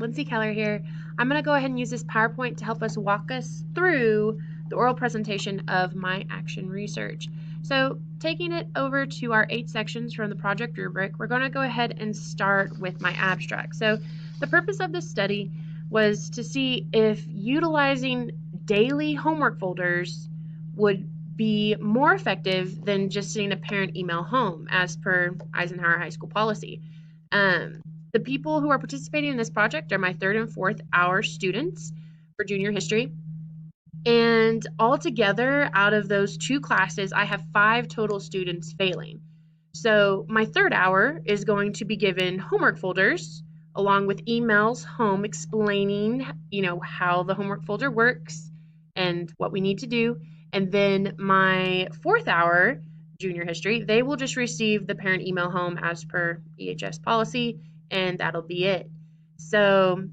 Lindsay Keller here. I'm going to go ahead and use this PowerPoint to help us walk us through the oral presentation of my action research. So taking it over to our 8 sections from the project rubric, we're going to go ahead and start with my abstract. So the purpose of this study was to see if utilizing daily homework folders would be more effective than just sending a parent email home as per Eisenhower High School policy. The people who are participating in this project are my 3rd and 4th hour students for junior history. And altogether, out of those 2 classes, I have 5 total students failing. So my 3rd hour is going to be given homework folders along with emails home explaining, how the homework folder works and what we need to do. And then my 4th hour, junior history, they will just receive the parent email home as per EHS policy, and that'll be it. So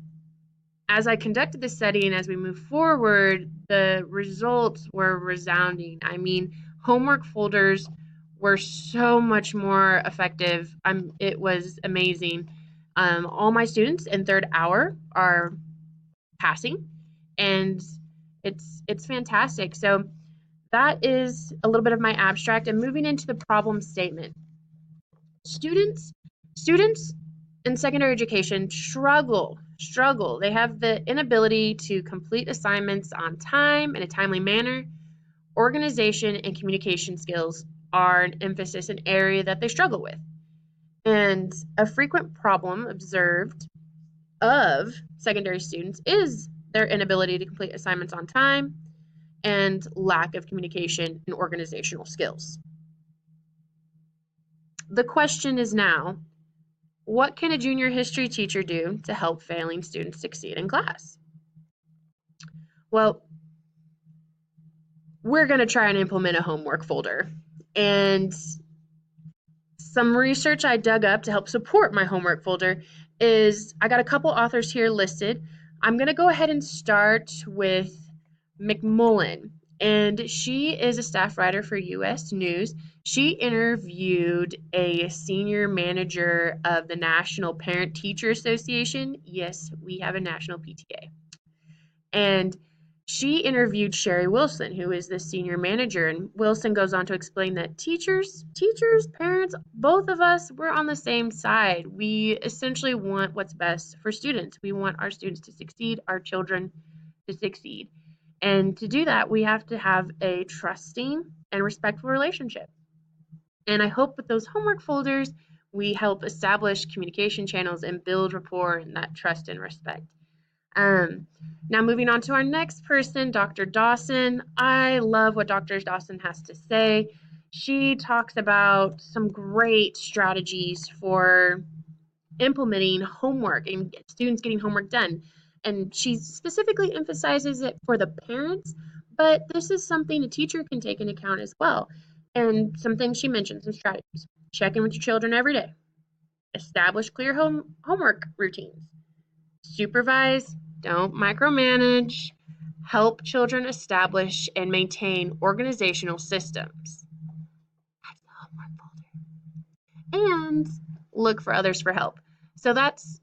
as I conducted this study and as we move forward, the results were resounding. I mean, homework folders were so much more effective. It was amazing. All my students in 3rd hour are passing, and it's fantastic. So that is a little bit of my abstract, and moving into the problem statement. Students in secondary education struggle. They have the inability to complete assignments on time in a timely manner. Organization and communication skills are an emphasis, an area that they struggle with. And a frequent problem observed of secondary students is their inability to complete assignments on time and lack of communication and organizational skills. The question is now, what can a junior history teacher do to help failing students succeed in class? Well, we're going to try and implement a homework folder. And some research I dug up to help support my homework folder is, I got a couple authors here listed. I'm going to go ahead and start with McMullen, and she is a staff writer for U.S. News. She interviewed a senior manager of the National Parent Teacher Association. Yes, we have a national PTA. And she interviewed Sherry Wilson, who is the senior manager, and Wilson goes on to explain that teachers, parents, both of us, we're on the same side. We essentially want what's best for students. We want our students to succeed, our children to succeed. And to do that, we have to have a trusting and respectful relationship. And I hope with those homework folders, we help establish communication channels and build rapport and that trust and respect. Now moving on to our next person, Dr. Dawson. I love what Dr. Dawson has to say. She talks about some great strategies for implementing homework and students getting homework done. And she specifically emphasizes it for the parents, but this is something a teacher can take into account as well. And some things she mentions, some strategies. Check in with your children every day. Establish clear homework routines. Supervise, don't micromanage. Help children establish and maintain organizational systems. That's the homework folder. And look for others for help. So that's,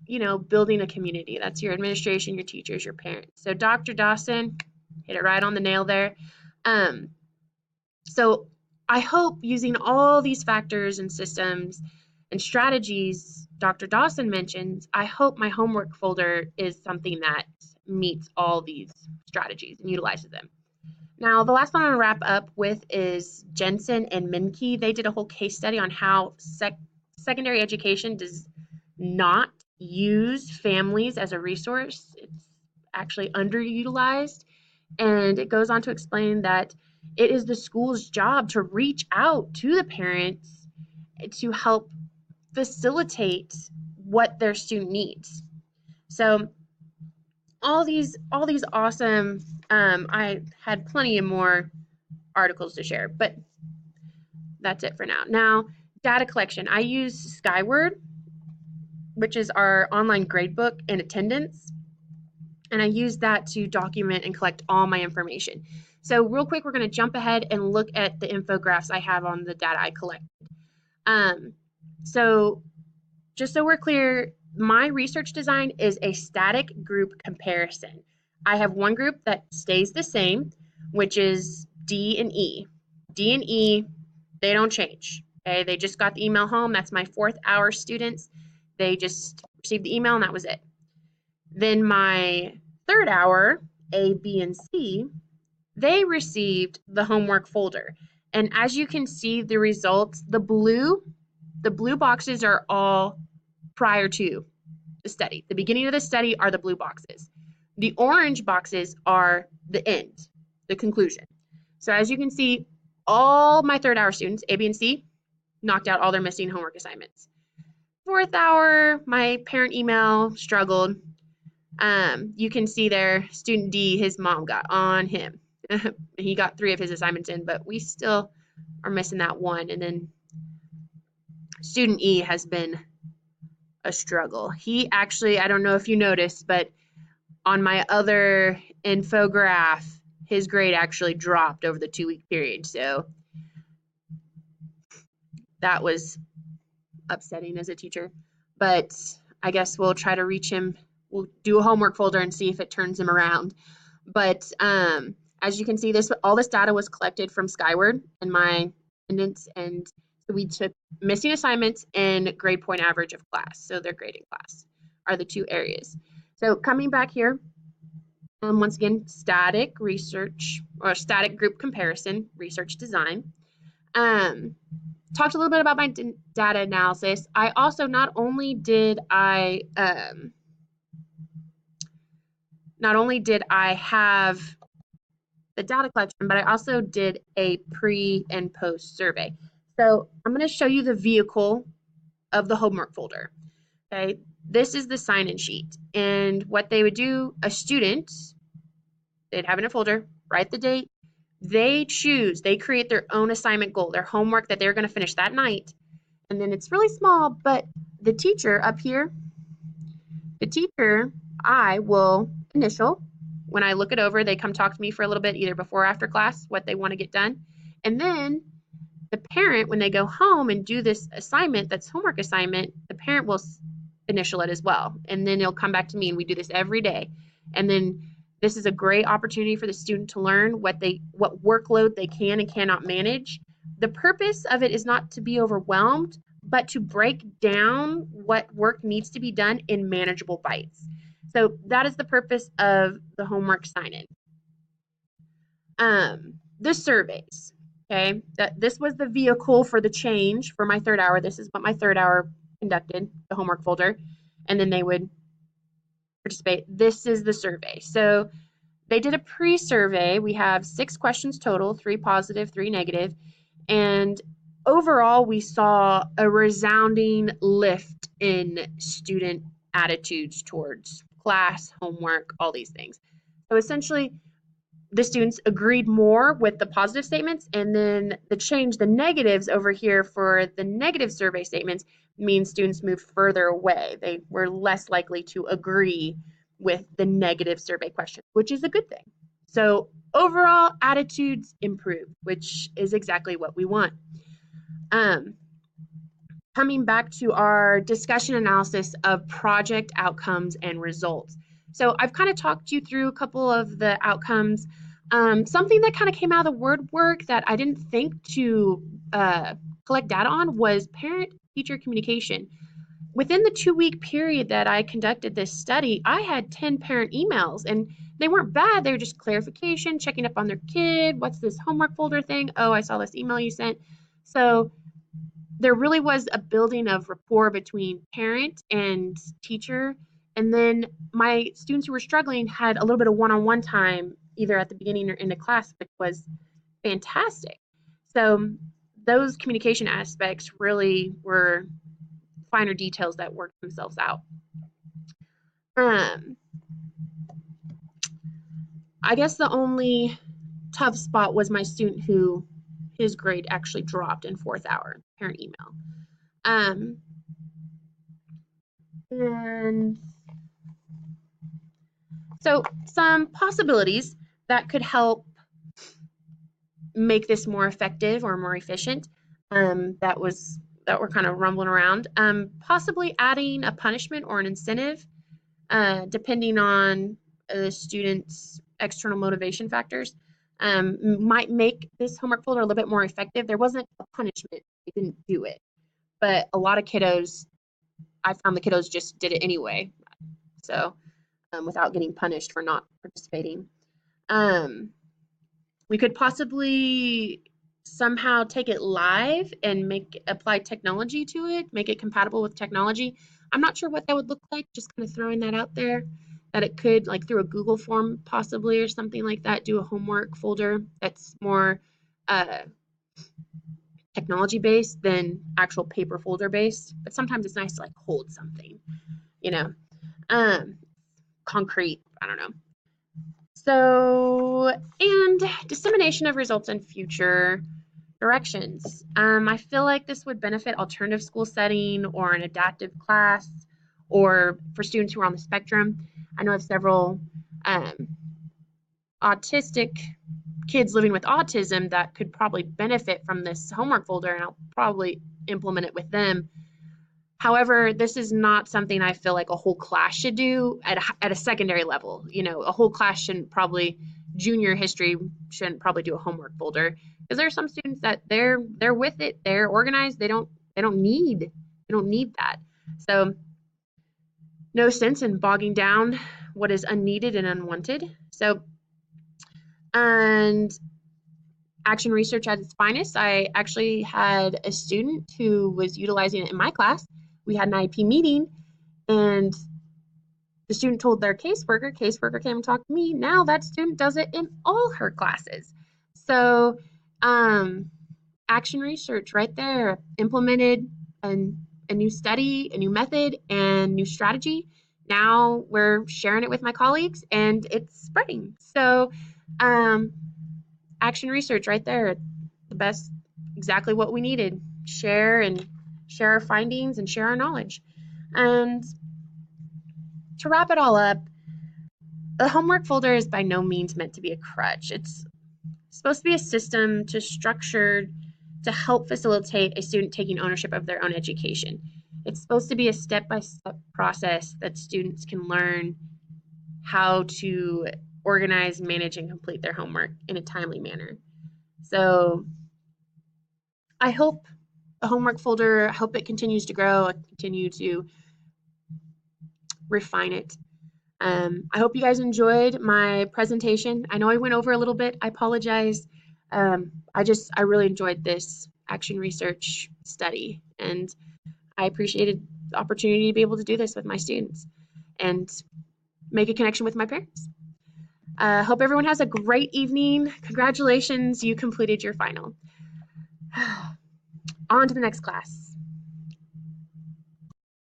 building a community. That's your administration, your teachers, your parents. So Dr. Dawson hit it right on the nail there. So I hope using all these factors and systems and strategies Dr. Dawson mentions, I hope my homework folder is something that meets all these strategies and utilizes them. Now, the last one I'm going to wrap up with is Jensen and Minke. They did a whole case study on how secondary education does not use families as a resource. It's actually underutilized. And it goes on to explain that it is the school's job to reach out to the parents to help facilitate what their student needs. So all these awesome, I had plenty of more articles to share, but that's it for now. Now, data collection. I use Skyward, which is our online gradebook and attendance, and I use that to document and collect all my information. So real quick, we're going to jump ahead and look at the infographics I have on the data I collected. So just so we're clear, my research design is a static group comparison. I have one group that stays the same, which is D and E. D and E, they don't change. Okay, they just got the email home. That's my 4th hour students. They just received the email and that was it. Then my 3rd hour, A, B, and C, they received the homework folder. And as you can see, the results, the blue boxes are all prior to the study. The beginning of the study are the blue boxes. The orange boxes are the end, the conclusion. So as you can see, all my 3rd hour students, A, B, and C, knocked out all their missing homework assignments. 4th hour, my parent email struggled. You can see there, student D, his mom got on him. He got 3 of his assignments in, but we still are missing that one. And then student E has been a struggle. He actually, I don't know if you noticed, but on my other infograph, his grade actually dropped over the 2-week period. So that was upsetting as a teacher. But I guess we'll try to reach him. We'll do a homework folder and see if it turns him around. But as you can see, all this data was collected from Skyward and my attendance, and so we took missing assignments and grade point average of class. So their grading class are the 2 areas. So coming back here, once again, static research or static group comparison, research design. Talked a little bit about my data analysis. I also not only did I have the data collection, but I also did a pre and post survey. So I'm going to show you the vehicle of the homework folder. Okay, this is the sign-in sheet, and what they would do, a student, they'd have in a folder, write the date, they create their own assignment goal, their homework that they're going to finish that night, and then it's really small, but the teacher up here, I will initial. When I look it over, they come talk to me for a little bit, either before or after class, what they want to get done. And then the parent, when they go home and do this assignment, that's homework assignment, the parent will initial it as well. And then it'll come back to me, and we do this every day. And then this is a great opportunity for the student to learn what workload they can and cannot manage. The purpose of it is not to be overwhelmed, but to break down what work needs to be done in manageable bites. So that is the purpose of the homework sign-in. The surveys, okay? This was the vehicle for the change for my 3rd hour. This is what my 3rd hour conducted, the homework folder, and then they would participate. This is the survey. So they did a pre-survey. We have 6 questions total, 3 positive, 3 negative, and overall we saw a resounding lift in student attitudes towards class, homework, all these things. So essentially, the students agreed more with the positive statements, and then the negatives over here for the negative survey statements means students moved further away. They were less likely to agree with the negative survey question, which is a good thing. So overall, attitudes improved, which is exactly what we want. Coming back to our discussion analysis of project outcomes and results. So I've kind of talked you through a couple of the outcomes. Something that kind of came out of the word work that I didn't think to collect data on was parent-teacher communication. Within the 2-week period that I conducted this study, I had 10 parent emails, and they weren't bad. They were just clarification, checking up on their kid. What's this homework folder thing? Oh, I saw this email you sent. So there really was a building of rapport between parent and teacher. And then my students who were struggling had a little bit of one-on-one time, either at the beginning or in the class, which was fantastic. So those communication aspects really were finer details that worked themselves out. I guess the only tough spot was my student who his grade actually dropped in 4th hour parent email. And so some possibilities that could help make this more effective or more efficient. That was that were kind of rumbling around. Possibly adding a punishment or an incentive, depending on the student's external motivation factors, might make this homework folder a little bit more effective. There wasn't a punishment, they didn't do it, but a lot of kiddos, I found the kiddos just did it anyway. So without getting punished for not participating. Um, we could possibly somehow take it live and apply technology to it, make it compatible with technology. I'm not sure what that would look like, just kind of throwing that out there, that it could, like through a Google form possibly or something like that, do a homework folder that's more uh, technology based than actual paper folder based. But sometimes it's nice to like hold something, you know, um, concrete. I don't know. So, and dissemination of results in future directions. I feel like this would benefit alternative school setting or an adaptive class or for students who are on the spectrum. I know of several um, autistic kids living with autism that could probably benefit from this homework folder, and I'll probably implement it with them. However, this is not something I feel like a whole class should do at a secondary level. You know, a whole class shouldn't probably, junior history shouldn't probably do a homework folder, because there are some students that they're with it, they're organized, they don't need that. So no sense in bogging down what is unneeded and unwanted. So, and action research at its finest, I actually had a student who was utilizing it in my class. We had an IEP meeting, and the student told their caseworker came and talked to me. Now that student does it in all her classes. So, action research right there, implemented a new study, a new method, and new strategy. Now we're sharing it with my colleagues, and it's spreading. So, action research right there, the best, exactly what we needed. Share our findings and share our knowledge. And to wrap it all up, the homework folder is by no means meant to be a crutch. It's supposed to be a system to help facilitate a student taking ownership of their own education. It's supposed to be a step-by-step process that students can learn how to organize, manage, and complete their homework in a timely manner. So I hope the homework folder, I hope it continues to grow, I continue to refine it. I hope you guys enjoyed my presentation. I know I went over a little bit. I apologize. I really enjoyed this action research study, and I appreciated the opportunity to be able to do this with my students and make a connection with my parents. Hope everyone has a great evening. Congratulations, you completed your final. On to the next class.